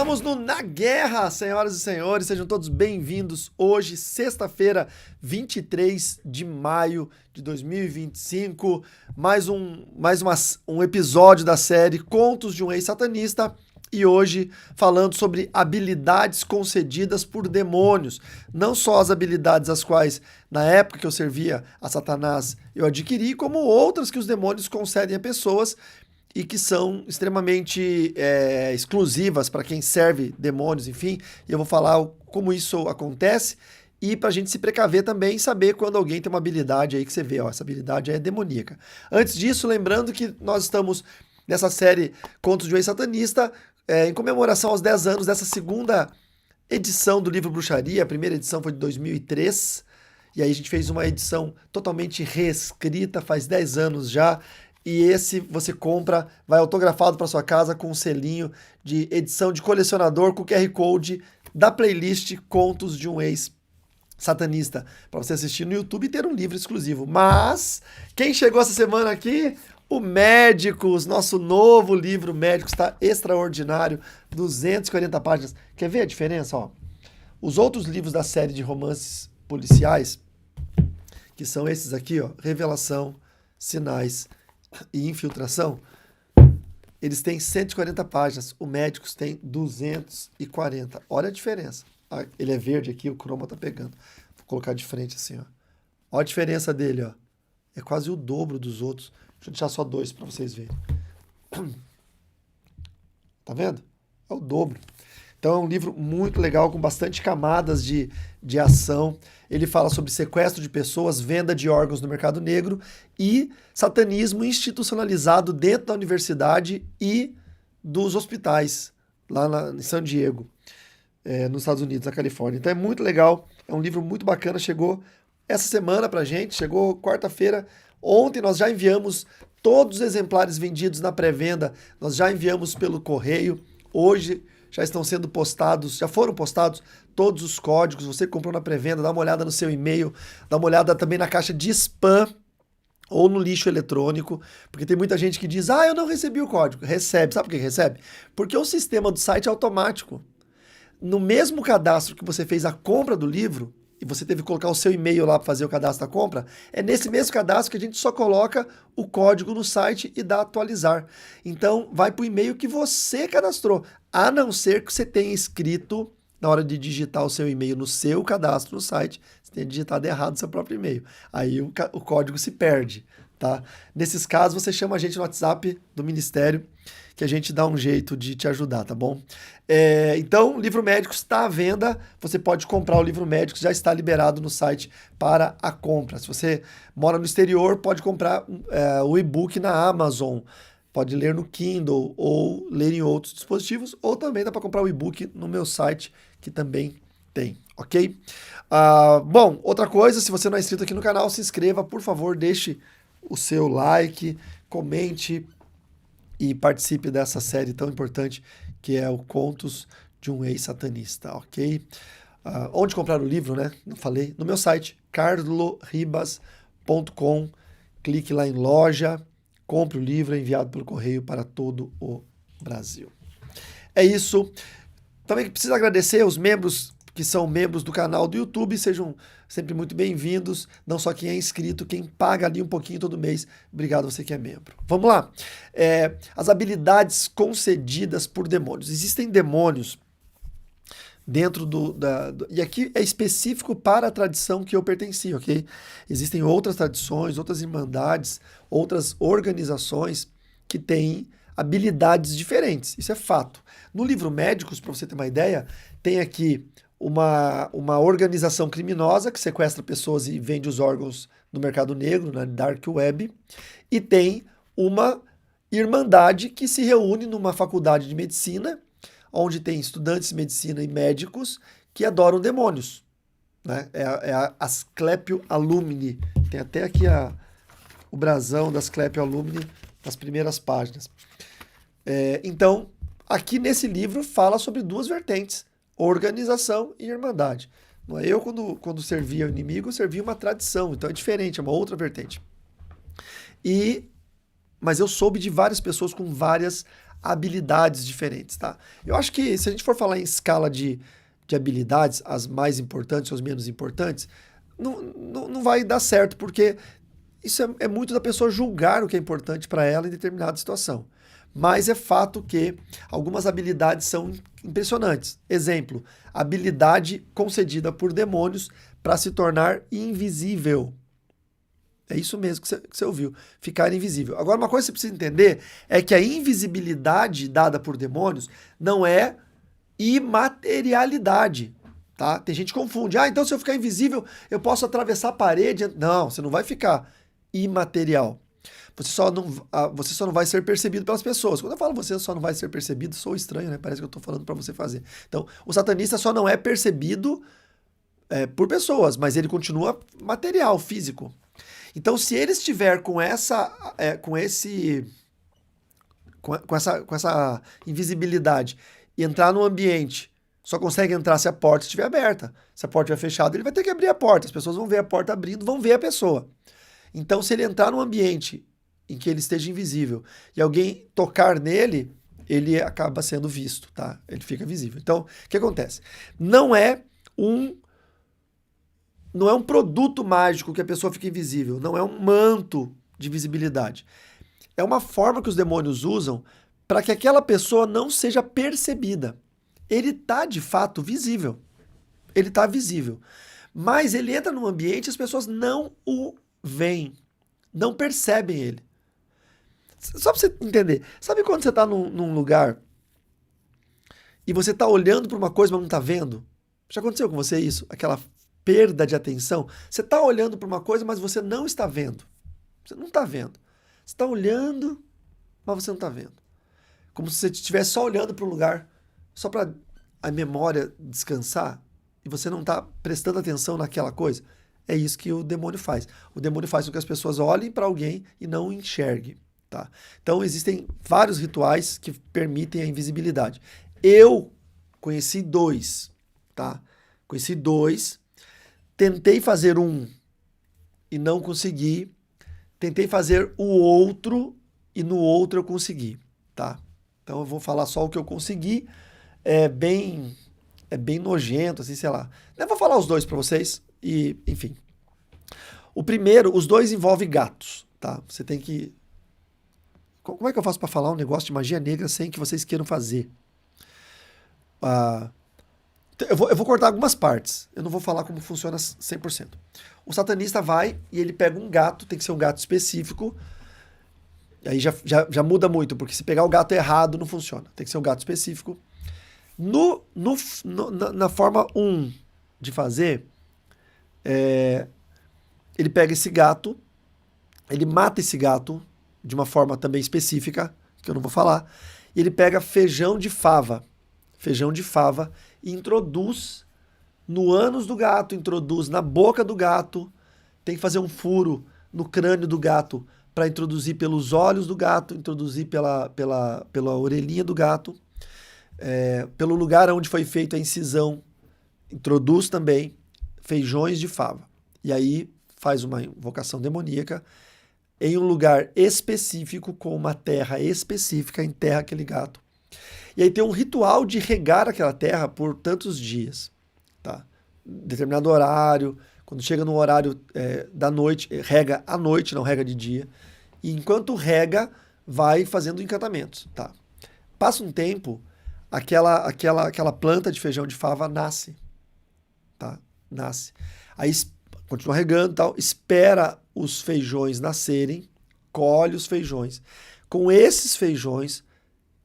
Estamos no Na Guerra, senhoras e senhores, sejam todos bem-vindos. Hoje, sexta-feira, 23 de maio de 2025, mais um episódio da série Contos de um Ex-Satanista. E hoje falando sobre habilidades concedidas por demônios. Não só as habilidades as quais, na época que eu servia a Satanás, eu adquiri, como outras que os demônios concedem a pessoas e que são extremamente exclusivas para quem serve demônios, enfim. E eu vou falar como isso acontece e para a gente se precaver também e saber quando alguém tem uma habilidade aí que você vê, ó, essa habilidade é demoníaca. Antes disso, lembrando que nós estamos nessa série Contos de um Ex-Satanista, em comemoração aos 10 anos dessa segunda edição do livro Bruxaria. A primeira edição foi de 2003, e aí a gente fez uma edição totalmente reescrita, faz 10 anos já, e esse você compra, vai autografado para sua casa com um selinho de edição de colecionador com o QR Code da playlist Contos de um Ex-Satanista, para você assistir no YouTube e ter um livro exclusivo. Mas, quem chegou essa semana aqui? O Médicos, nosso novo livro Médicos, está extraordinário, 240 páginas. Quer ver a diferença? Ó? Os outros livros da série de romances policiais, que são esses aqui, ó, Revelação, Sinais e Infiltração, eles têm 140 páginas. O Médicos tem 240. Olha a diferença. Ah, ele é verde aqui, o croma tá pegando. Vou colocar de frente assim, ó. Olha a diferença dele, ó. É quase o dobro dos outros. Deixa eu deixar só 2 para vocês verem. Tá vendo? É o dobro. Então é um livro muito legal, com bastante camadas de ação. Ele fala sobre sequestro de pessoas, venda de órgãos no mercado negro e satanismo institucionalizado dentro da universidade e dos hospitais, lá em San Diego, nos Estados Unidos, na Califórnia. Então é muito legal, é um livro muito bacana, chegou essa semana pra gente, chegou quarta-feira. Ontem nós já enviamos todos os exemplares vendidos na pré-venda, nós já enviamos pelo correio. Hoje já estão sendo postados, já foram postados todos os códigos. Você que comprou na pré-venda, dá uma olhada no seu e-mail, dá uma olhada também na caixa de spam ou no lixo eletrônico, porque tem muita gente que diz, eu não recebi o código. Recebe, sabe por que recebe? Porque o sistema do site é automático. No mesmo cadastro que você fez a compra do livro, e você teve que colocar o seu e-mail lá para fazer o cadastro da compra, é nesse mesmo cadastro que a gente só coloca o código no site e dá atualizar. Então, vai para o e-mail que você cadastrou, a não ser que você tenha escrito, na hora de digitar o seu e-mail no seu cadastro no site, você tenha digitado errado o seu próprio e-mail. Aí o código se perde, tá? Nesses casos, você chama a gente no WhatsApp do Ministério, que a gente dá um jeito de te ajudar, tá bom? Então, o livro Médicos está à venda, você pode comprar o livro Médicos, já está liberado no site para a compra. Se você mora no exterior, pode comprar o e-book na Amazon, pode ler no Kindle ou ler em outros dispositivos, ou também dá para comprar o e-book no meu site, que também tem, ok? Bom, outra coisa, se você não é inscrito aqui no canal, se inscreva, por favor, deixe o seu like, comente e participe dessa série tão importante que é o Contos de um Ex-Satanista, ok? Onde comprar o livro, né? Não falei. No meu site, carloribas.com. Clique lá em loja, compre o livro, é enviado pelo correio para todo o Brasil. É isso. Também preciso agradecer aos membros que são membros do canal do YouTube, sejam sempre muito bem-vindos, não só quem é inscrito, quem paga ali um pouquinho todo mês, obrigado você que é membro. Vamos lá, as habilidades concedidas por demônios. Existem demônios dentro e aqui é específico para a tradição que eu pertenci, ok? Existem outras tradições, outras irmandades, outras organizações que têm habilidades diferentes, isso é fato. No livro Médicos, para você ter uma ideia, tem aqui uma organização criminosa que sequestra pessoas e vende os órgãos no mercado negro, na Dark Web, e tem uma irmandade que se reúne numa faculdade de medicina, onde tem estudantes de medicina e médicos que adoram demônios, né? É a Asclepio Alumni, tem até aqui o brasão da Asclepio Alumni nas primeiras páginas. Então, aqui nesse livro fala sobre duas vertentes, organização e irmandade. Não é? Eu, quando servia o inimigo, eu servia uma tradição, então é diferente, é uma outra vertente. Mas eu soube de várias pessoas com várias habilidades diferentes, tá? Eu acho que se a gente for falar em escala de habilidades, as mais importantes ou as menos importantes, não vai dar certo, porque isso é muito da pessoa julgar o que é importante para ela em determinada situação. Mas é fato que algumas habilidades são impressionantes. Exemplo, habilidade concedida por demônios para se tornar invisível. É isso mesmo que você ouviu, ficar invisível. Agora, uma coisa que você precisa entender é que a invisibilidade dada por demônios não é imaterialidade, tá? Tem gente que confunde. Ah, então se eu ficar invisível, eu posso atravessar a parede. Não, você não vai ficar imaterial. Você só não vai ser percebido pelas pessoas. Quando eu falo você só não vai ser percebido, sou estranho, né? Parece que eu estou falando para você fazer. Então, o satanista só não é percebido por pessoas, mas ele continua material, físico. Então, se ele estiver com essa invisibilidade e entrar no ambiente, só consegue entrar se a porta estiver aberta. Se a porta estiver fechada, ele vai ter que abrir a porta. As pessoas vão ver a porta abrindo, vão ver a pessoa. Então, se ele entrar num ambiente em que ele esteja invisível e alguém tocar nele, ele acaba sendo visto, tá? Ele fica visível. Então, o que acontece? Não é um produto mágico que a pessoa fica invisível, não é um manto de visibilidade. É uma forma que os demônios usam para que aquela pessoa não seja percebida. Ele está, de fato, visível. Ele está visível. Mas ele entra num ambiente e as pessoas não o veem, não percebem ele. Só para você entender, sabe quando você está num lugar e você está olhando para uma coisa, mas não está vendo? Já aconteceu com você isso? Aquela perda de atenção? Você está olhando para uma coisa, mas você não está vendo. Você não está vendo. Você está olhando, mas você não está vendo. Como se você estivesse só olhando para um lugar, só para a memória descansar, e você não está prestando atenção naquela coisa. É isso que o demônio faz. O demônio faz com que as pessoas olhem para alguém e não o enxerguem. Tá? Então existem vários rituais que permitem a invisibilidade. Eu conheci 2, tá? Conheci 2, tentei fazer um e não consegui, tentei fazer o outro e no outro eu consegui, tá? Então eu vou falar só o que eu consegui, é bem nojento, assim, sei lá. Eu vou falar os 2 para vocês e, enfim. O primeiro, os 2 envolvem gatos, tá? Você tem que... Como é que eu faço para falar um negócio de magia negra sem que vocês queiram fazer? Eu vou cortar algumas partes. Eu não vou falar como funciona 100%. O satanista vai e ele pega um gato, tem que ser um gato específico. Aí já muda muito, porque se pegar o gato errado não funciona. Tem que ser um gato específico. Na forma 1 de fazer, ele pega esse gato, ele mata esse gato de uma forma também específica, que eu não vou falar, e ele pega feijão de fava, e introduz no ânus do gato, introduz na boca do gato, tem que fazer um furo no crânio do gato para introduzir pelos olhos do gato, introduzir pela orelhinha do gato, pelo lugar onde foi feita a incisão, introduz também feijões de fava. E aí faz uma invocação demoníaca em um lugar específico, com uma terra específica, enterra aquele gato. E aí tem um ritual de regar aquela terra por tantos dias, tá? Determinado horário, quando chega no horário da noite, rega à noite, não rega de dia. E enquanto rega, vai fazendo encantamentos, tá? Passa um tempo, aquela planta de feijão de fava nasce, tá? Nasce. Aí continua regando e tal, espera os feijões nascerem, colhe os feijões. Com esses feijões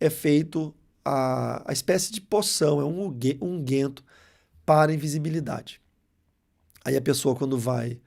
é feito a espécie de poção, é um unguento para invisibilidade. Aí a pessoa, quando vai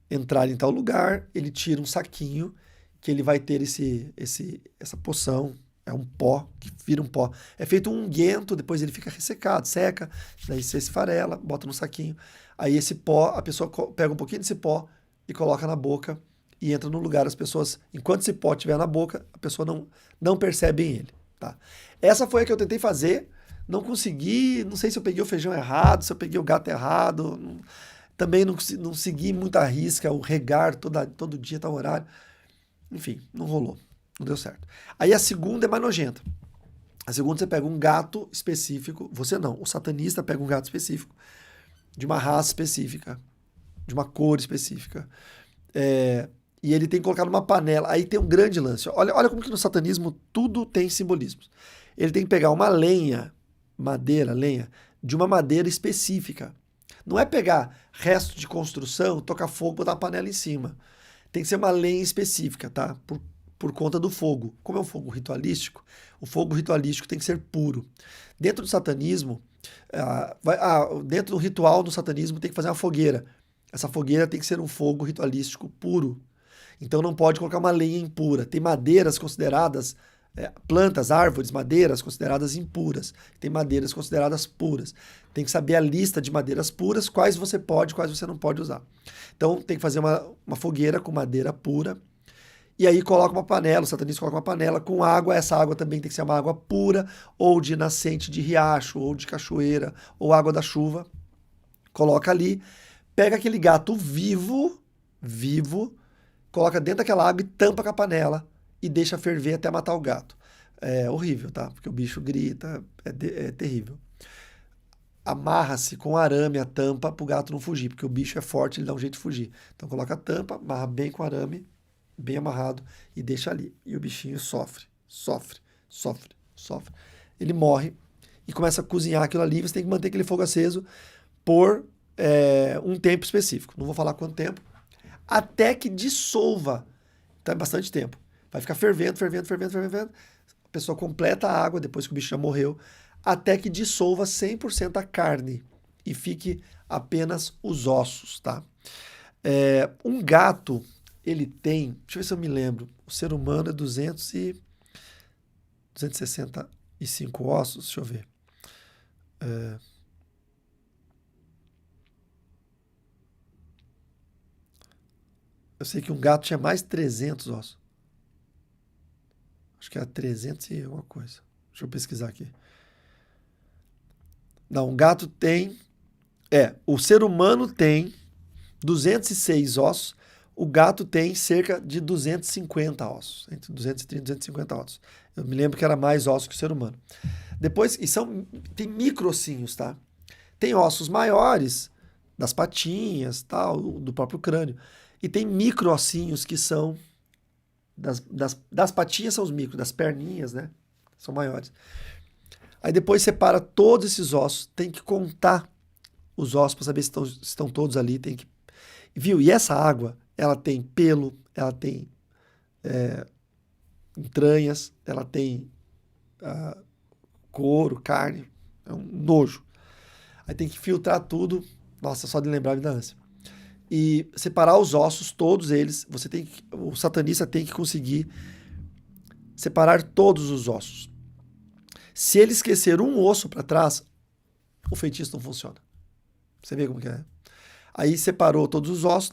entrar em tal lugar, ele tira um saquinho que ele vai ter essa poção, é um pó, que vira um pó. É feito um unguento, depois ele fica ressecado, seca, daí você esfarela, bota no saquinho. Aí esse pó, a pessoa pega um pouquinho desse pó e coloca na boca e entra no lugar. As pessoas, enquanto esse pó estiver na boca, a pessoa não percebe ele, tá? Essa foi a que eu tentei fazer, não consegui, não sei se eu peguei o feijão errado, se eu peguei o gato errado, também não segui muita risca, o regar todo dia, tal horário. Enfim, não rolou, não deu certo. Aí a segunda é mais nojenta. A segunda, você pega um gato específico, você não, o satanista pega um gato específico, de uma raça específica, de uma cor específica, e ele tem que colocar numa panela. Aí tem um grande lance. Olha como que no satanismo tudo tem simbolismos. Ele tem que pegar uma lenha, lenha, de uma madeira específica. Não é pegar resto de construção, tocar fogo, botar a panela em cima. Tem que ser uma lenha específica, tá? Por conta do fogo. Como é um fogo ritualístico, o fogo ritualístico tem que ser puro. Dentro do satanismo, dentro do ritual do satanismo tem que fazer uma fogueira. Essa fogueira tem que ser um fogo ritualístico puro. Então não pode colocar uma lenha impura. Tem madeiras consideradas, plantas, árvores, madeiras consideradas impuras. Tem madeiras consideradas puras. Tem que saber a lista de madeiras puras, quais você pode, quais você não pode usar. Então tem que fazer uma fogueira com madeira pura. E aí coloca uma panela, o satanista coloca uma panela com água. Essa água também tem que ser uma água pura, ou de nascente de riacho, ou de cachoeira, ou água da chuva. Coloca ali, pega aquele gato vivo, coloca dentro daquela água e tampa com a panela e deixa ferver até matar o gato. É horrível, tá? Porque o bicho grita, é terrível. Amarra-se com arame a tampa para o gato não fugir, porque o bicho é forte, ele dá um jeito de fugir. Então coloca a tampa, amarra bem com arame, bem amarrado e deixa ali. E o bichinho sofre. Ele morre e começa a cozinhar aquilo ali. Você tem que manter aquele fogo aceso por um tempo específico. Não vou falar quanto tempo. Até que dissolva. Então é bastante tempo. Vai ficar fervendo. A pessoa completa a água depois que o bicho já morreu, até que dissolva 100% a carne e fique apenas os ossos, tá? Um gato, ele tem, deixa eu ver se eu me lembro, o ser humano é 265 ossos, deixa eu ver. Eu sei que um gato tinha mais de 300 ossos. Acho que era 300 e alguma coisa. Deixa eu pesquisar aqui. Não, um gato tem... o ser humano tem 206 ossos. O gato tem cerca de 250 ossos. Entre 230 e 250 ossos. Eu me lembro que era mais ossos que o ser humano. Depois, tem microossinhos, tá? Tem ossos maiores, das patinhas, tal, do próprio crânio. E tem microossinhos que são... Das patinhas são os micros, das perninhas, né? São maiores. Aí depois separa todos esses ossos. Tem que contar os ossos para saber se estão todos ali. Viu? E essa água, ela tem pelo, ela tem entranhas, ela tem couro, carne. É um nojo. Aí tem que filtrar tudo. Nossa, só de lembrar me dá ânsia. E separar os ossos, todos eles. O satanista tem que conseguir separar todos os ossos. Se ele esquecer um osso para trás, o feitiço não funciona. Você vê como que é? Aí separou todos os ossos,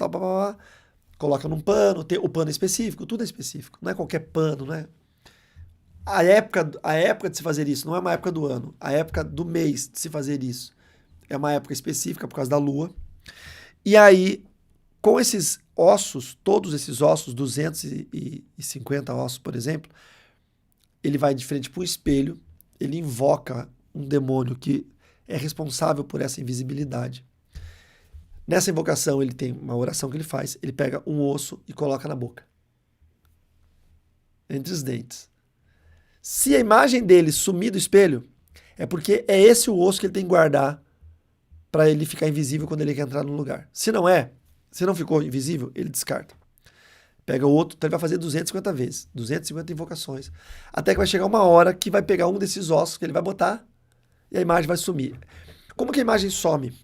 coloca num pano, o pano é específico, tudo é específico. Não é qualquer pano, né? A época de se fazer isso não é uma época do ano. A época do mês de se fazer isso é uma época específica por causa da lua. E aí, com esses ossos, todos esses ossos, 250 ossos, por exemplo, ele vai de frente para o espelho, ele invoca um demônio que é responsável por essa invisibilidade. Nessa invocação, ele tem uma oração que ele faz, ele pega um osso e coloca na boca, entre os dentes. Se a imagem dele sumir do espelho, é porque é esse o osso que ele tem que guardar para ele ficar invisível quando ele quer entrar no lugar. Se não ficou invisível, ele descarta. Pega o outro, então ele vai fazer 250 vezes, 250 invocações, até que vai chegar uma hora que vai pegar um desses ossos que ele vai botar e a imagem vai sumir. Como que a imagem some?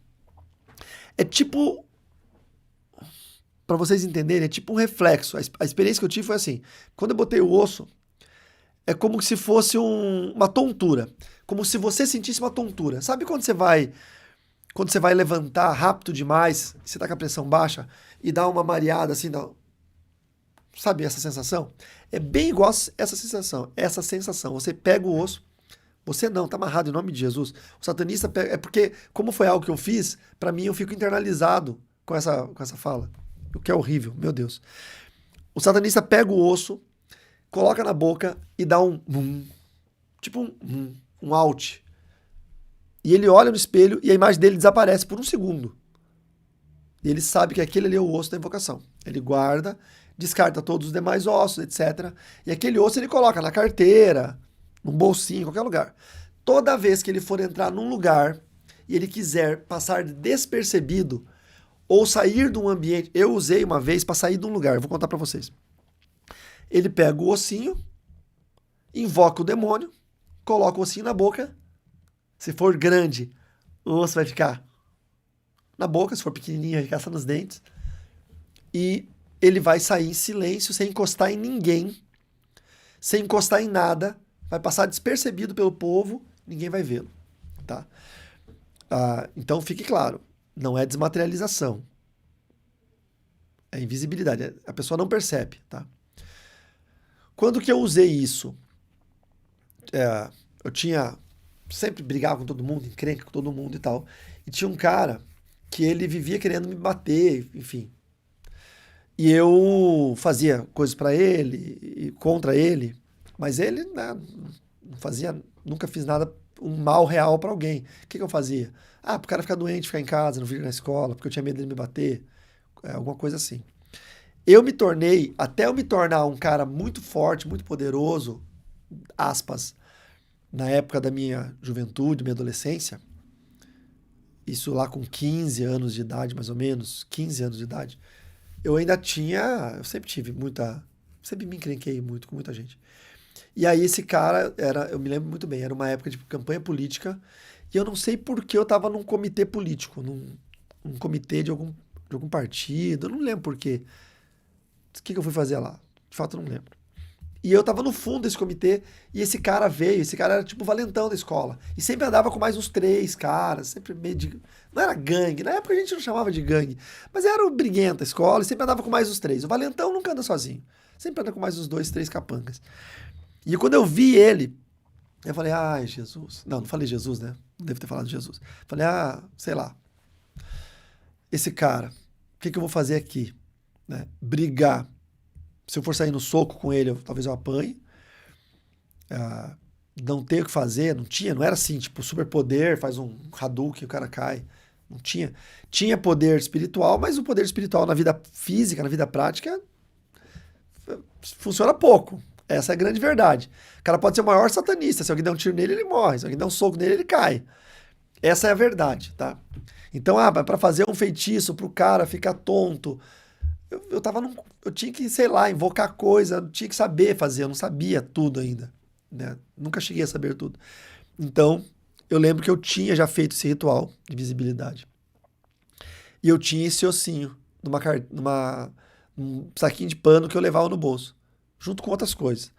É tipo, para vocês entenderem, é tipo um reflexo. A experiência que eu tive foi assim, quando eu botei o osso, é como se fosse uma tontura, como se você sentisse uma tontura. Sabe quando você vai levantar rápido demais, você tá com a pressão baixa e dá uma mareada assim, sabe essa sensação? É bem igual essa sensação. Você pega o osso, você não, tá amarrado em nome de Jesus. O satanista pega, é porque, como foi algo que eu fiz, para mim eu fico internalizado com essa fala. O que é horrível, meu Deus. O satanista pega o osso, coloca na boca e dá um tipo um out. E ele olha no espelho e a imagem dele desaparece por um segundo. E ele sabe que aquele ali é o osso da invocação. Ele guarda, descarta todos os demais ossos, etc. E aquele osso ele coloca na carteira, num bolsinho, em qualquer lugar. Toda vez que ele for entrar num lugar e ele quiser passar despercebido ou sair de um ambiente... Eu usei uma vez para sair de um lugar, vou contar para vocês. Ele pega o ossinho, invoca o demônio, coloca o ossinho na boca. Se for grande, o osso vai ficar na boca, se for pequenininho, vai ficar só nos dentes. E ele vai sair em silêncio, sem encostar em ninguém, sem encostar em nada, vai passar despercebido pelo povo, ninguém vai vê-lo, tá? Então fique claro, não é desmaterialização, é invisibilidade, a pessoa não percebe, tá? Quando que eu usei isso? Eu sempre brigava com todo mundo, encrenca com todo mundo e tal, e tinha um cara que ele vivia querendo me bater, enfim. E eu fazia coisas pra ele e contra ele, mas ele, né, não fazia, nunca fiz nada, um mal real pra alguém. O que eu fazia? Pro cara ficar doente, ficar em casa, não vir na escola, porque eu tinha medo dele me bater, alguma coisa assim. Até eu me tornar um cara muito forte, muito poderoso, aspas, na época da minha juventude, minha adolescência, isso lá com 15 anos de idade, mais ou menos, 15 anos de idade, eu sempre sempre me encrenquei muito com muita gente. E aí esse cara eu me lembro muito bem, era uma época de campanha política, e eu não sei por que eu tava num comitê político, num comitê de algum partido, eu não lembro por quê. O que eu fui fazer lá? De fato, eu não lembro. E eu tava no fundo desse comitê, e esse cara era tipo o valentão da escola. E sempre andava com mais uns 3 caras, sempre meio de... Não era gangue, na época a gente não chamava de gangue, mas era o briguento da escola, e sempre andava com mais uns 3. O valentão nunca anda sozinho, sempre anda com mais uns 2, 3 capangas. E quando eu vi ele, eu falei, ai, Jesus. Não falei Jesus, né? Não devo ter falado Jesus. Falei, sei lá. Esse cara, o que eu vou fazer aqui? Né? Brigar. Se eu for sair no soco com ele, talvez eu apanhe. Não ter o que fazer, não era assim, tipo, superpoder, faz um Hadouken e o cara cai. Não tinha. Tinha poder espiritual, mas o poder espiritual na vida física, na vida prática, funciona pouco. Essa é a grande verdade. O cara pode ser o maior satanista. Se alguém der um tiro nele, ele morre. Se alguém der um soco nele, ele cai. Essa é a verdade, tá? Então, para fazer um feitiço pro cara ficar tonto, eu tinha que, sei lá, invocar coisa, eu tinha que saber fazer, eu não sabia tudo ainda, né? Nunca cheguei a saber tudo. Então, eu lembro que eu tinha já feito esse ritual de visibilidade. E eu tinha esse ossinho num saquinho de pano que eu levava no bolso, junto com outras coisas.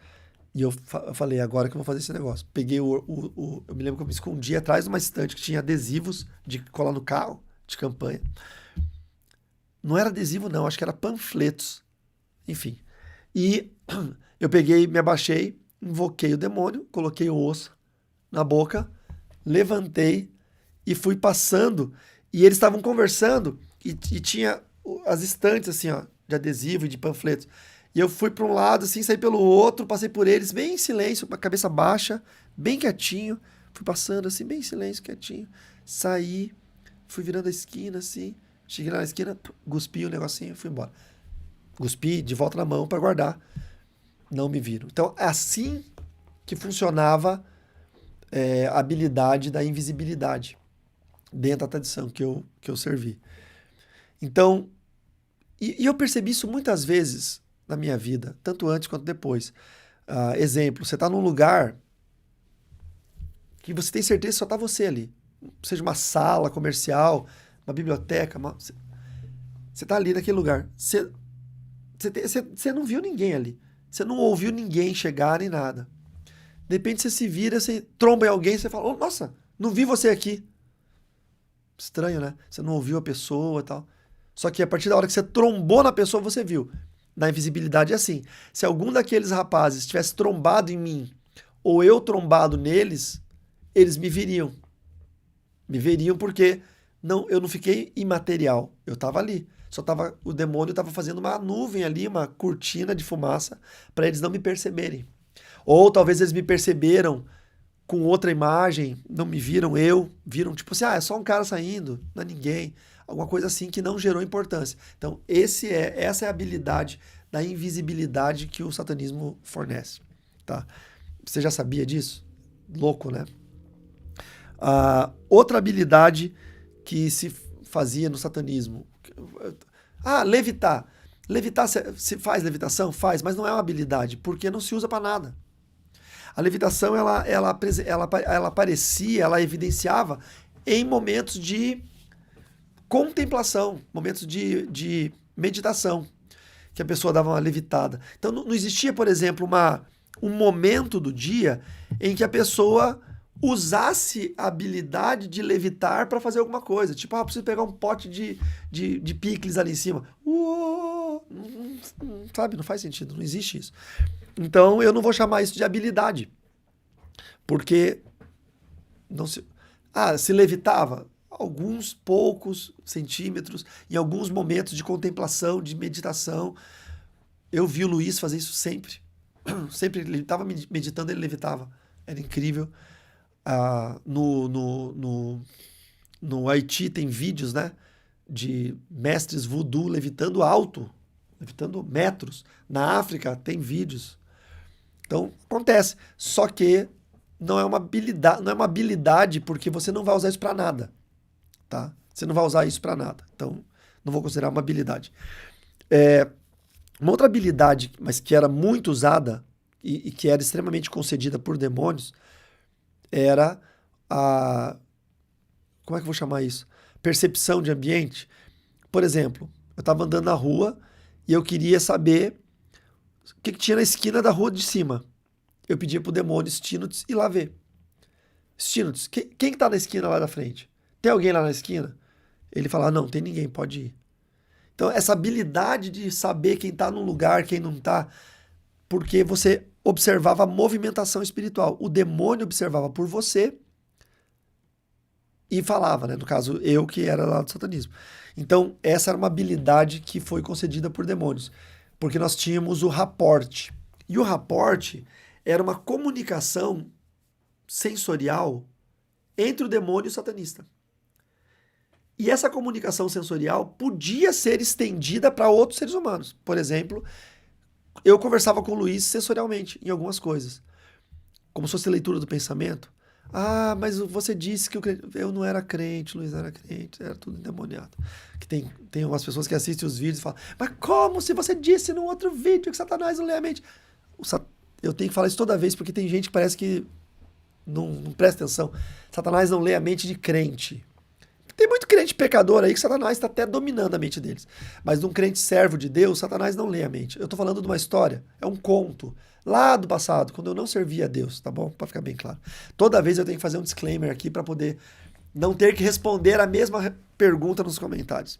E eu falei, agora que eu vou fazer esse negócio. Peguei eu me lembro que eu me escondi atrás de uma estante que tinha adesivos de colar no carro, de campanha. Não era adesivo, não, acho que era panfletos. Enfim. E eu peguei, me abaixei, invoquei o demônio, coloquei o osso na boca, levantei e fui passando. E eles estavam conversando e tinha as estantes, assim, ó, de adesivo e de panfletos. E eu fui para um lado, assim, saí pelo outro, passei por eles, bem em silêncio, com a cabeça baixa, bem quietinho. Fui passando, assim, bem em silêncio, quietinho. Saí, fui virando a esquina, assim. Cheguei lá na esquina, cuspi o negocinho e fui embora. Cuspi de volta na mão para guardar. Não me viram. Então, é assim que funcionava a habilidade da invisibilidade dentro da tradição que eu servi. Então, e eu percebi isso muitas vezes na minha vida, tanto antes quanto depois. Exemplo, você está num lugar que você tem certeza que só está você ali. Seja uma sala comercial, uma biblioteca, você está ali naquele lugar. Você não viu ninguém ali. Você não ouviu ninguém chegar nem nada. De repente você se vira, você tromba em alguém, você fala, nossa, não vi você aqui. Estranho, né? Você não ouviu a pessoa e tal. Só que a partir da hora que você trombou na pessoa, você viu. Na invisibilidade é assim. Se algum daqueles rapazes tivesse trombado em mim, ou eu trombado neles, eles me veriam. Me veriam porque eu não fiquei imaterial. Eu estava ali. O demônio estava fazendo uma nuvem ali, uma cortina de fumaça, para eles não me perceberem. Ou talvez eles me perceberam com outra imagem, não me viram eu, viram tipo assim, é só um cara saindo, não é ninguém. Alguma coisa assim que não gerou importância. Então, essa é a habilidade da invisibilidade que o satanismo fornece, tá? Você já sabia disso? Louco, né? Outra habilidade que se fazia no satanismo. Levitar. Levitar, se faz levitação? Faz, mas não é uma habilidade, porque não se usa para nada. A levitação, ela aparecia, ela evidenciava em momentos de contemplação, momentos de meditação, que a pessoa dava uma levitada. Então não existia, por exemplo, um momento do dia em que a pessoa usasse a habilidade de levitar para fazer alguma coisa. Tipo, preciso pegar um pote de picles ali em cima. Sabe, não faz sentido, não existe isso. Então eu não vou chamar isso de habilidade, porque não se... se levitava alguns poucos centímetros, em alguns momentos de contemplação, de meditação. Eu vi o Luiz fazer isso sempre. Sempre ele estava meditando, ele levitava. Era incrível. No Haiti tem vídeos, né, de mestres voodoo levitando alto, levitando metros. Na África tem vídeos. Então acontece. Só que não é uma habilidade porque você não vai usar isso para nada. Tá? Você não vai usar isso para nada. Então, não vou considerar uma habilidade. Uma outra habilidade, mas que era muito usada e que era extremamente concedida por demônios, era como é que eu vou chamar isso? Percepção de ambiente. Por exemplo, eu estava andando na rua e eu queria saber o que tinha na esquina da rua de cima. Eu pedia pro demônio Stinotes ir lá ver. Stinotes, quem que tá na esquina lá da frente? Tem alguém lá na esquina? Ele fala, não, tem ninguém, pode ir. Então, essa habilidade de saber quem está num lugar, quem não está, porque você observava a movimentação espiritual. O demônio observava por você e falava, né? No caso, eu que era lá do satanismo. Então, essa era uma habilidade que foi concedida por demônios, porque nós tínhamos o raporte. E o raporte era uma comunicação sensorial entre o demônio e o satanista. E essa comunicação sensorial podia ser estendida para outros seres humanos. Por exemplo, eu conversava com o Luiz sensorialmente em algumas coisas. Como se fosse leitura do pensamento. Mas você disse que eu não era crente, Luiz não era crente, era tudo endemoniado. Que tem umas pessoas que assistem os vídeos e falam, mas como se você disse num outro vídeo que Satanás não lê a mente? Eu tenho que falar isso toda vez porque tem gente que parece que não presta atenção. Satanás não lê a mente de crente. Tem muito crente pecador aí que Satanás está até dominando a mente deles. Mas de um crente servo de Deus, Satanás não lê a mente. Eu estou falando de uma história, é um conto, lá do passado, quando eu não servia a Deus, tá bom? Para ficar bem claro. Toda vez eu tenho que fazer um disclaimer aqui para poder não ter que responder a mesma pergunta nos comentários.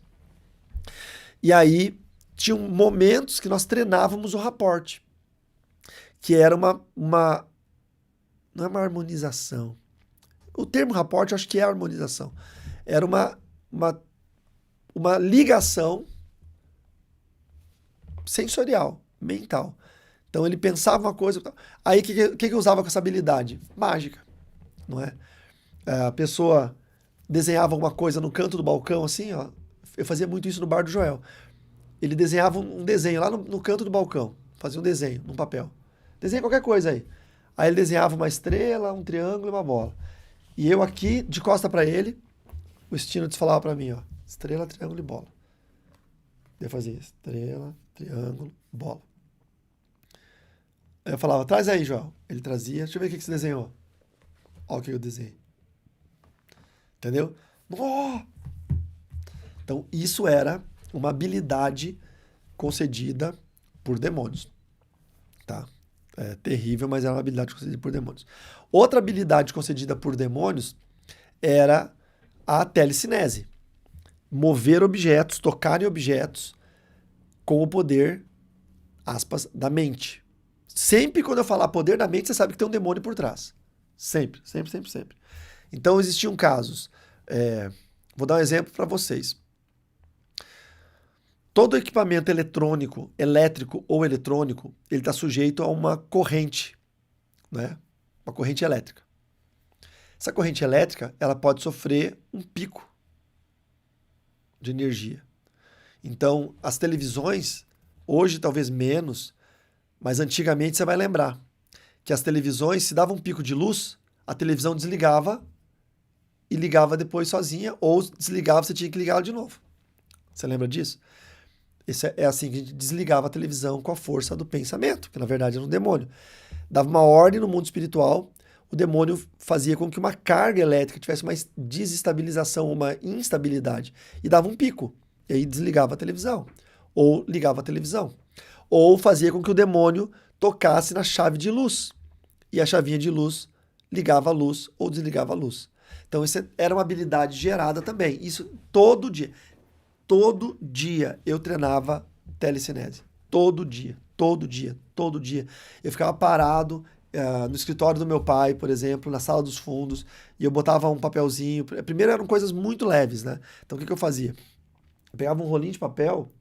E aí, tinham momentos que nós treinávamos o raporte, que era não é uma harmonização. O termo raporte eu acho que é harmonização. Era uma ligação sensorial, mental. Então ele pensava uma coisa. Aí o que eu usava com essa habilidade? Mágica, não é? A pessoa desenhava alguma coisa no canto do balcão, assim, ó. Eu fazia muito isso no bar do Joel. Ele desenhava um desenho lá no canto do balcão. Fazia um desenho num papel. Desenha qualquer coisa aí. Aí ele desenhava uma estrela, um triângulo e uma bola. E eu aqui, de costa para ele, o Stinotes falava para mim, ó, estrela, triângulo e bola. Eu fazia estrela, triângulo, bola. Aí eu falava, traz aí, Joel. Ele trazia, deixa eu ver o que você desenhou. Olha o que eu desenhei. Entendeu? Oh! Então, isso era uma habilidade concedida por demônios. Tá? É terrível, mas era uma habilidade concedida por demônios. Outra habilidade concedida por demônios era a telecinese. Mover objetos, tocar em objetos com o poder, aspas, da mente. Sempre quando eu falar poder da mente, você sabe que tem um demônio por trás. Sempre, sempre, sempre, sempre. Então existiam casos. Vou dar um exemplo para vocês. Todo equipamento eletrônico, elétrico ou eletrônico, ele está sujeito a uma corrente, né? Uma corrente elétrica. Essa corrente elétrica, ela pode sofrer um pico de energia. Então, as televisões, hoje talvez menos, mas antigamente você vai lembrar que as televisões, se dava um pico de luz, a televisão desligava e ligava depois sozinha, ou desligava, você tinha que ligar ela de novo. Você lembra disso? Isso é assim que a gente desligava a televisão com a força do pensamento, que na verdade era um demônio. Dava uma ordem no mundo espiritual, o demônio fazia com que uma carga elétrica tivesse uma desestabilização, uma instabilidade, e dava um pico. E aí desligava a televisão, ou ligava a televisão. Ou fazia com que o demônio tocasse na chave de luz, e a chavinha de luz ligava a luz ou desligava a luz. Então isso era uma habilidade gerada também. Isso todo dia. Todo dia eu treinava telecinese. Todo dia, todo dia, todo dia. Eu ficava parado no escritório do meu pai, por exemplo, na sala dos fundos, e eu botava um papelzinho. Primeiro eram coisas muito leves, né? Então o que eu fazia? Eu pegava um rolinho de papel,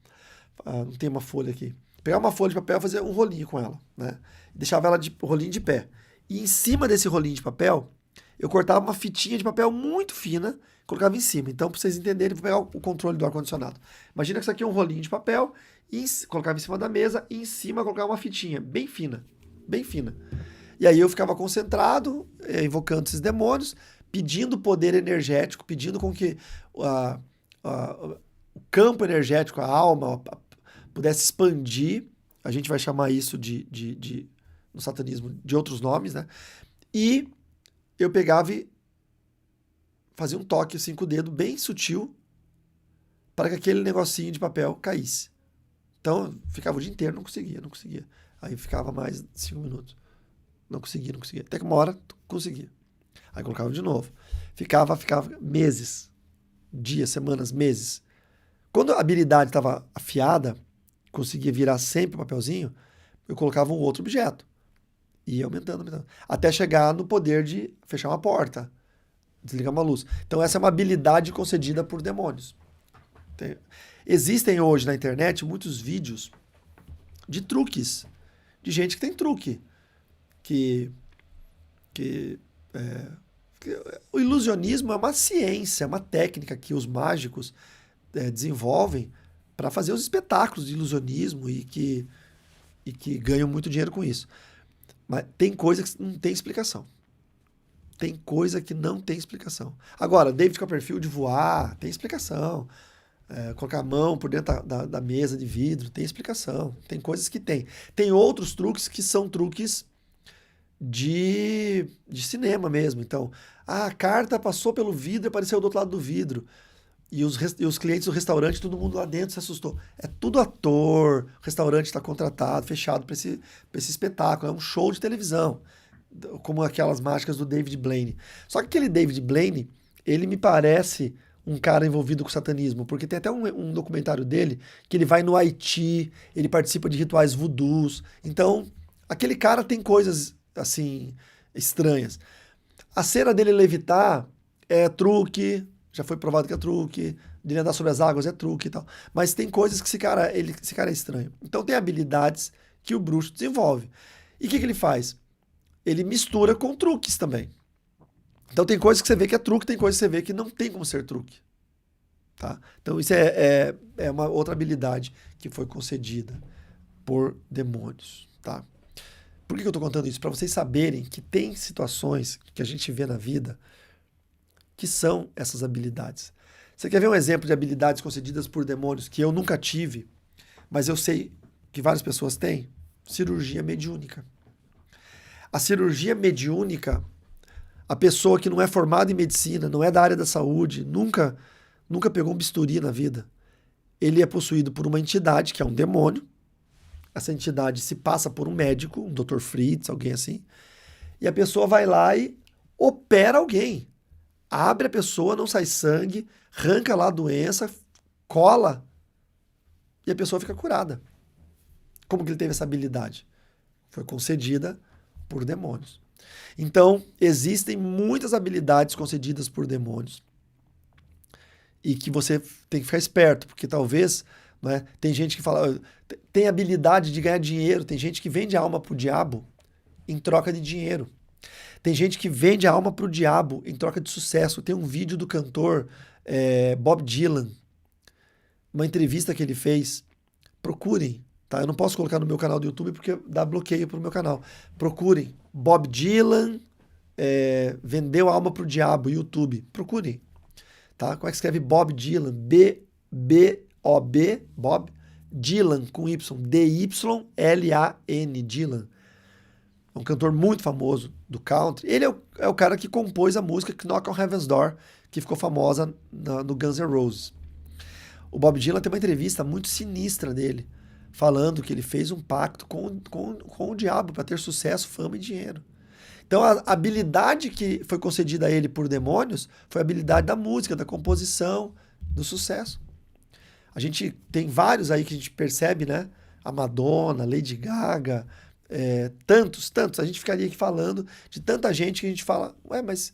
não tem uma folha aqui. Pegava uma folha de papel e fazia um rolinho com ela, né? Deixava ela de rolinho de pé. E em cima desse rolinho de papel, eu cortava uma fitinha de papel muito fina, colocava em cima. Então, para vocês entenderem, vou pegar o controle do ar-condicionado. Imagina que isso aqui é um rolinho de papel, e colocava em cima da mesa, e em cima colocava uma fitinha bem fina, bem fina. E aí eu ficava concentrado, invocando esses demônios, pedindo poder energético, pedindo com que o campo energético, a alma, pudesse expandir. A gente vai chamar isso no satanismo de outros nomes, né? E eu pegava e fazia um toque assim com o dedo bem sutil para que aquele negocinho de papel caísse. Então, eu ficava o dia inteiro, não conseguia. Aí ficava mais 5 minutos. Não conseguia. Até que uma hora, conseguia. Aí colocava de novo. Ficava meses, dias, semanas, meses. Quando a habilidade estava afiada, conseguia virar sempre o papelzinho, eu colocava um outro objeto. E ia aumentando. Até chegar no poder de fechar uma porta, desligar uma luz. Então essa é uma habilidade concedida por demônios. Existem hoje na internet muitos vídeos de truques, de gente que tem truque. O ilusionismo é uma ciência, é uma técnica que os mágicos desenvolvem para fazer os espetáculos de ilusionismo e que ganham muito dinheiro com isso. Mas tem coisa que não tem explicação. Tem coisa que não tem explicação. Agora, David Copperfield voar, tem explicação. Colocar a mão por dentro da mesa de vidro, tem explicação. Tem coisas que tem. Tem outros truques que são truques de cinema mesmo. Então, a carta passou pelo vidro e apareceu do outro lado do vidro. E os clientes do restaurante, todo mundo lá dentro se assustou. É tudo ator, o restaurante está contratado, fechado para esse espetáculo. É um show de televisão, como aquelas mágicas do David Blaine. Só que aquele David Blaine, ele me parece um cara envolvido com satanismo, porque tem até um documentário dele que ele vai no Haiti, ele participa de rituais voodoos. Então, aquele cara tem coisas, assim, estranhas. A cena dele levitar é truque, já foi provado que é truque, dele andar sobre as águas é truque e tal. Mas tem coisas que esse cara é estranho. Então tem habilidades que o bruxo desenvolve. E o que ele faz? Ele mistura com truques também. Então tem coisas que você vê que é truque, tem coisas que você vê que não tem como ser truque. Tá? Então isso é uma outra habilidade que foi concedida por demônios. Tá? Por que eu estou contando isso? Para vocês saberem que tem situações que a gente vê na vida que são essas habilidades. Você quer ver um exemplo de habilidades concedidas por demônios que eu nunca tive, mas eu sei que várias pessoas têm? Cirurgia mediúnica. A cirurgia mediúnica, a pessoa que não é formada em medicina, não é da área da saúde, nunca pegou um bisturi na vida, ele é possuído por uma entidade, que é um demônio. Essa entidade se passa por um médico, um Dr. Fritz, alguém assim, e a pessoa vai lá e opera alguém. Abre a pessoa, não sai sangue, arranca lá a doença, cola, e a pessoa fica curada. Como que ele teve essa habilidade? Foi concedida por demônios. Então, existem muitas habilidades concedidas por demônios. E que você tem que ficar esperto, porque talvez, né, tem gente que fala, tem habilidade de ganhar dinheiro, tem gente que vende a alma pro diabo em troca de dinheiro. Tem gente que vende a alma pro diabo em troca de sucesso. Tem um vídeo do cantor Bob Dylan, uma entrevista que ele fez. Procurem, tá? Eu não posso colocar no meu canal do YouTube porque dá bloqueio pro meu canal. Procurem. Bob Dylan vendeu a alma pro diabo, YouTube. Procurem, tá? Como é que escreve Bob Dylan? B-B-O-B, Bob Dylan com Y, D-Y-L-A-N, Dylan. É um cantor muito famoso do country. Ele é o cara que compôs a música Knock on Heaven's Door, que ficou famosa no Guns N' Roses. O Bob Dylan tem uma entrevista muito sinistra dele, falando que ele fez um pacto com o diabo para ter sucesso, fama e dinheiro. Então a habilidade que foi concedida a ele por demônios foi a habilidade da música, da composição, do sucesso. A gente tem vários aí que a gente percebe, né? A Madonna, Lady Gaga, tantos. A gente ficaria aqui falando de tanta gente que a gente fala, ué, mas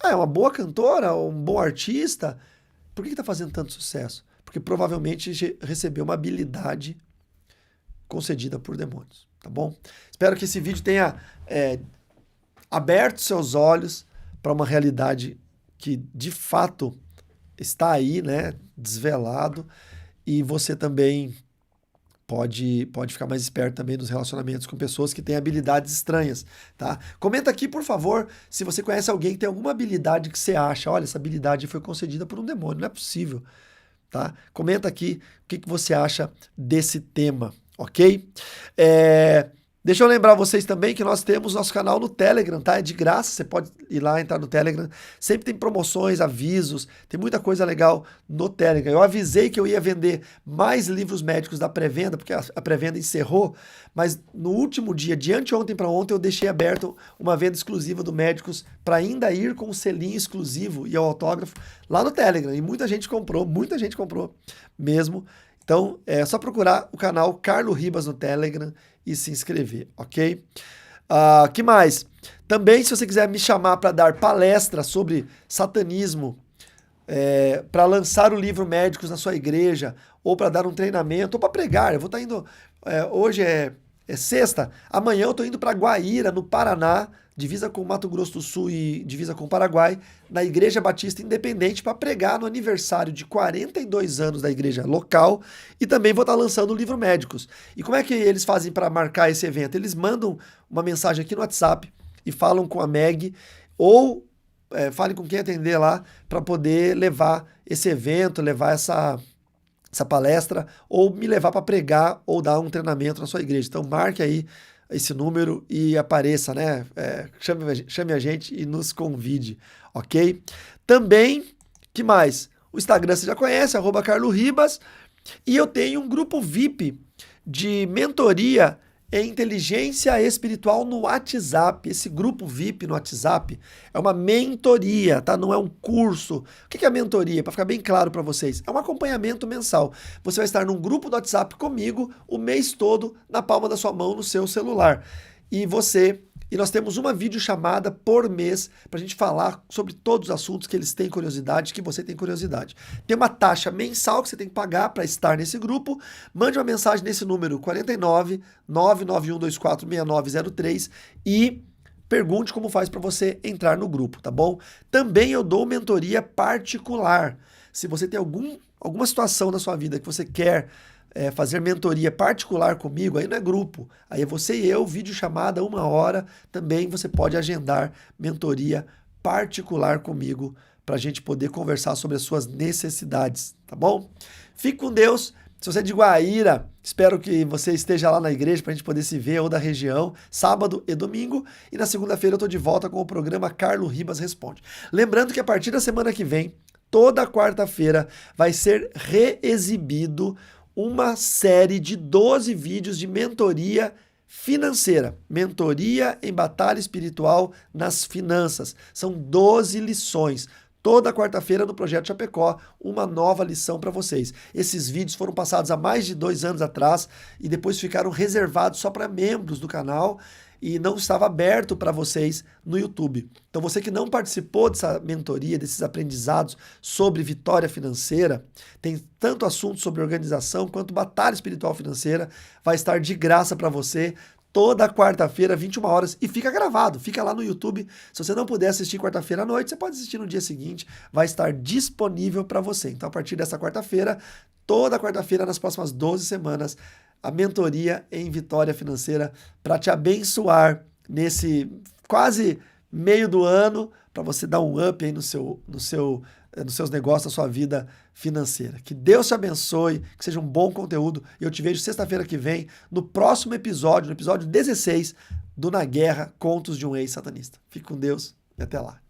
é uma boa cantora, um bom artista, por que está fazendo tanto sucesso? Porque provavelmente recebeu uma habilidade concedida por demônios, tá bom? Espero que esse vídeo tenha aberto seus olhos para uma realidade que de fato está aí, né, desvelado, e você também pode ficar mais esperto também nos relacionamentos com pessoas que têm habilidades estranhas, tá? Comenta aqui, por favor, se você conhece alguém que tem alguma habilidade que você acha, olha, essa habilidade foi concedida por um demônio, não é possível, tá? Comenta aqui o que você acha desse tema, ok? Deixa eu lembrar vocês também que nós temos nosso canal no Telegram, tá? É de graça, você pode ir lá, entrar no Telegram. Sempre tem promoções, avisos, tem muita coisa legal no Telegram. Eu avisei que eu ia vender mais livros médicos da pré-venda, porque a pré-venda encerrou, mas no último dia, de anteontem para ontem, eu deixei aberto uma venda exclusiva do Médicos para ainda ir com o selinho exclusivo e o autógrafo lá no Telegram. E muita gente comprou mesmo. Então, é só procurar o canal Carlos Ribas no Telegram e se inscrever, ok? Que mais? Também, se você quiser me chamar para dar palestra sobre satanismo, para lançar o livro Médicos na sua igreja, ou para dar um treinamento, ou para pregar, eu vou estar indo... hoje é sexta, amanhã eu estou indo para Guaíra, no Paraná, divisa com Mato Grosso do Sul e divisa com o Paraguai, na Igreja Batista Independente, para pregar no aniversário de 42 anos da igreja local, e também vou estar lançando o livro Médicos. E como é que eles fazem para marcar esse evento? Eles mandam uma mensagem aqui no WhatsApp e falam com a Meg, ou falem com quem atender lá, para poder levar esse evento, levar essa palestra, ou me levar para pregar, ou dar um treinamento na sua igreja. Então marque aí esse número e apareça, né? Chame a gente e nos convide, ok? Também, que mais? O Instagram você já conhece, @carlosribas, e eu tenho um grupo VIP de mentoria em inteligência espiritual no WhatsApp. Esse grupo VIP no WhatsApp é uma mentoria, tá? Não é um curso. O que é a mentoria? Para ficar bem claro para vocês, é um acompanhamento mensal. Você vai estar num grupo do WhatsApp comigo o mês todo, na palma da sua mão, no seu celular. E nós temos uma videochamada por mês para a gente falar sobre todos os assuntos que eles têm curiosidade, que você tem curiosidade. Tem uma taxa mensal que você tem que pagar para estar nesse grupo. Mande uma mensagem nesse número 49 99124 6903 e pergunte como faz para você entrar no grupo, tá bom? Também eu dou mentoria particular. Se você tem alguma situação na sua vida que você quer fazer mentoria particular comigo, aí não é grupo, aí é você e eu, videochamada 1 hora, também você pode agendar mentoria particular comigo para a gente poder conversar sobre as suas necessidades, tá bom? Fique com Deus. Se você é de Guaíra, espero que você esteja lá na igreja para a gente poder se ver, ou da região, sábado e domingo, e na segunda-feira eu estou de volta com o programa Carlos Ribas Responde. Lembrando que a partir da semana que vem, toda quarta-feira, vai ser reexibido uma série de 12 vídeos de mentoria financeira. Mentoria em batalha espiritual nas finanças. São 12 lições. Toda quarta-feira no Projeto Chapecó, uma nova lição para vocês. Esses vídeos foram passados há mais de 2 anos atrás e depois ficaram reservados só para membros do canal e não estava aberto para vocês no YouTube. Então você que não participou dessa mentoria, desses aprendizados sobre vitória financeira, tem tanto assunto sobre organização quanto batalha espiritual financeira, vai estar de graça para você toda quarta-feira, 21 horas, e fica gravado, fica lá no YouTube. Se você não puder assistir quarta-feira à noite, você pode assistir no dia seguinte, vai estar disponível para você. Então, a partir dessa quarta-feira, toda quarta-feira, nas próximas 12 semanas, a mentoria em Vitória Financeira para te abençoar nesse quase meio do ano, para você dar um up aí nos seus negócios, na sua vida financeira. Que Deus te abençoe, que seja um bom conteúdo. E eu te vejo sexta-feira que vem, no próximo episódio, no episódio 16 do Na Guerra, Contos de um Ex-Satanista. Fique com Deus e até lá.